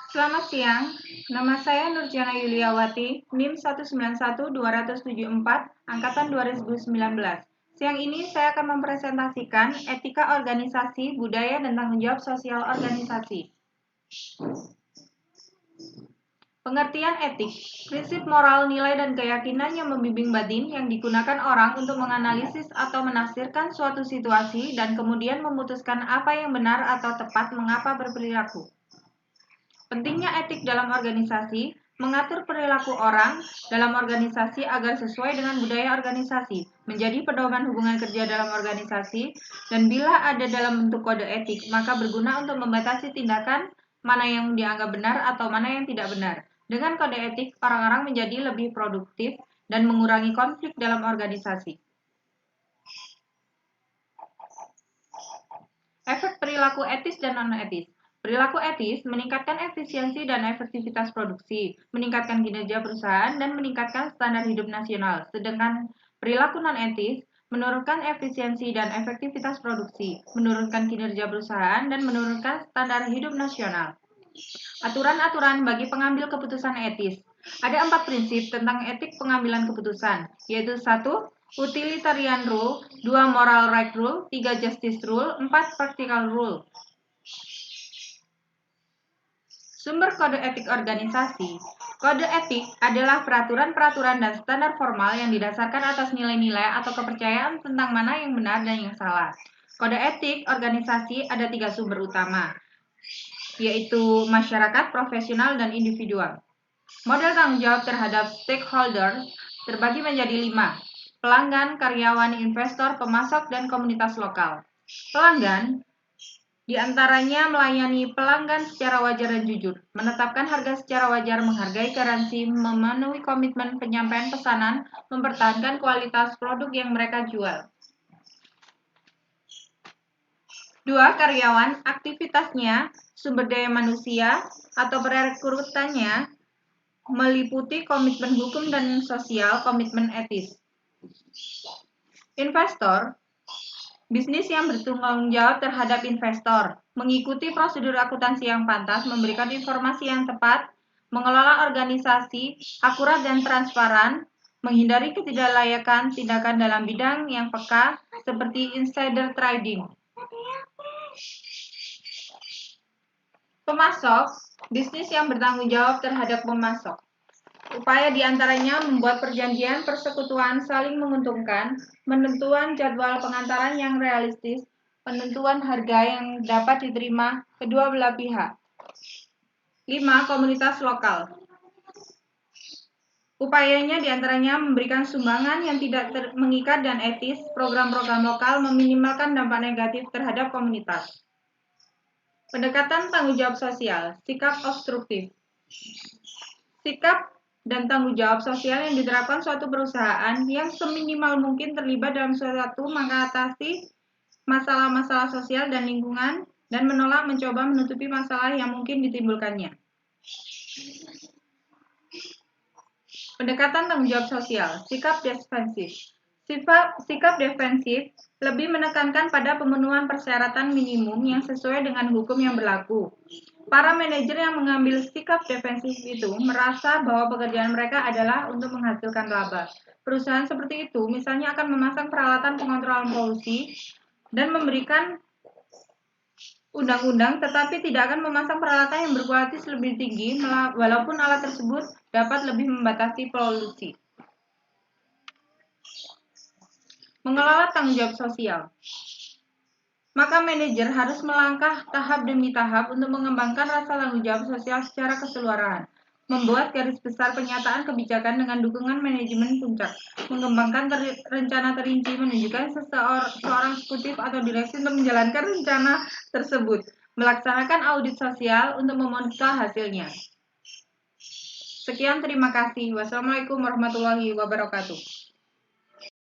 Selamat siang, nama saya Nurjana Yuliawati, NIM 191-274, Angkatan 2019. Siang ini saya akan mempresentasikan etika organisasi, budaya, dan tanggung jawab sosial organisasi. Pengertian etik, prinsip moral, nilai, dan keyakinan yang membimbing batin yang digunakan orang untuk menganalisis atau menafsirkan suatu situasi dan kemudian memutuskan apa yang benar atau tepat mengapa berperilaku. Pentingnya etik dalam organisasi, mengatur perilaku orang dalam organisasi agar sesuai dengan budaya organisasi, menjadi pedoman hubungan kerja dalam organisasi, dan bila ada dalam bentuk kode etik, maka berguna untuk membatasi tindakan mana yang dianggap benar atau mana yang tidak benar. Dengan kode etik, orang-orang menjadi lebih produktif dan mengurangi konflik dalam organisasi. Efek perilaku etis dan non-etis. Perilaku etis meningkatkan efisiensi dan efektivitas produksi, meningkatkan kinerja perusahaan, dan meningkatkan standar hidup nasional. Sedangkan perilaku non-etis menurunkan efisiensi dan efektivitas produksi, menurunkan kinerja perusahaan, dan menurunkan standar hidup nasional. Aturan-aturan bagi pengambil keputusan etis. Ada 4 prinsip tentang etik pengambilan keputusan, yaitu 1. Utilitarian Rule, 2. Moral Right Rule, 3. Justice Rule, 4. Practical Rule. Sumber kode etik organisasi. Kode etik adalah peraturan-peraturan dan standar formal yang didasarkan atas nilai-nilai atau kepercayaan tentang mana yang benar dan yang salah. Kode etik organisasi ada 3 sumber utama, yaitu masyarakat, profesional, dan individual. Model tanggung jawab terhadap stakeholder terbagi menjadi 5. Pelanggan, karyawan, investor, pemasok, dan komunitas lokal. Pelanggan diantaranya melayani pelanggan secara wajar dan jujur, menetapkan harga secara wajar, menghargai garansi, memenuhi komitmen penyampaian pesanan, mempertahankan kualitas produk yang mereka jual. 2. Karyawan, aktivitasnya, sumber daya manusia, atau perekrutannya meliputi komitmen hukum dan sosial, komitmen etis. Investor, bisnis yang bertanggung jawab terhadap investor, mengikuti prosedur akuntansi yang pantas, memberikan informasi yang tepat, mengelola organisasi akurat dan transparan, menghindari ketidaklayakan tindakan dalam bidang yang peka, seperti insider trading. Pemasok, bisnis yang bertanggung jawab terhadap pemasok. Upaya diantaranya membuat perjanjian persekutuan saling menguntungkan, penentuan jadwal pengantaran yang realistis, penentuan harga yang dapat diterima kedua belah pihak. 5. Komunitas lokal. Upayanya diantaranya memberikan sumbangan yang tidak mengikat dan etis, program-program lokal, meminimalkan dampak negatif terhadap komunitas. Pendekatan tanggung jawab sosial, sikap obstruktif. Sikap dan tanggung jawab sosial yang diterapkan suatu perusahaan yang seminimal mungkin terlibat dalam suatu mengatasi masalah-masalah sosial dan lingkungan dan menolak mencoba menutupi masalah yang mungkin ditimbulkannya. Pendekatan tanggung jawab sosial, sikap defensif. Sikap defensif lebih menekankan pada pemenuhan persyaratan minimum yang sesuai dengan hukum yang berlaku. Para manajer yang mengambil sikap defensif itu merasa bahwa pekerjaan mereka adalah untuk menghasilkan laba. Perusahaan seperti itu misalnya akan memasang peralatan pengontrolan polusi dan memberikan undang-undang, tetapi tidak akan memasang peralatan yang berkualitas lebih tinggi walaupun alat tersebut dapat lebih membatasi polusi. Mengelola tanggung jawab sosial. Maka manajer harus melangkah tahap demi tahap untuk mengembangkan rasa tanggung jawab sosial secara keseluruhan, membuat garis besar penyataan kebijakan dengan dukungan manajemen puncak, mengembangkan rencana terinci, menunjukkan seorang eksekutif atau direksi untuk menjalankan rencana tersebut, melaksanakan audit sosial untuk memonitor hasilnya. Sekian, terima kasih. Wassalamualaikum warahmatullahi wabarakatuh.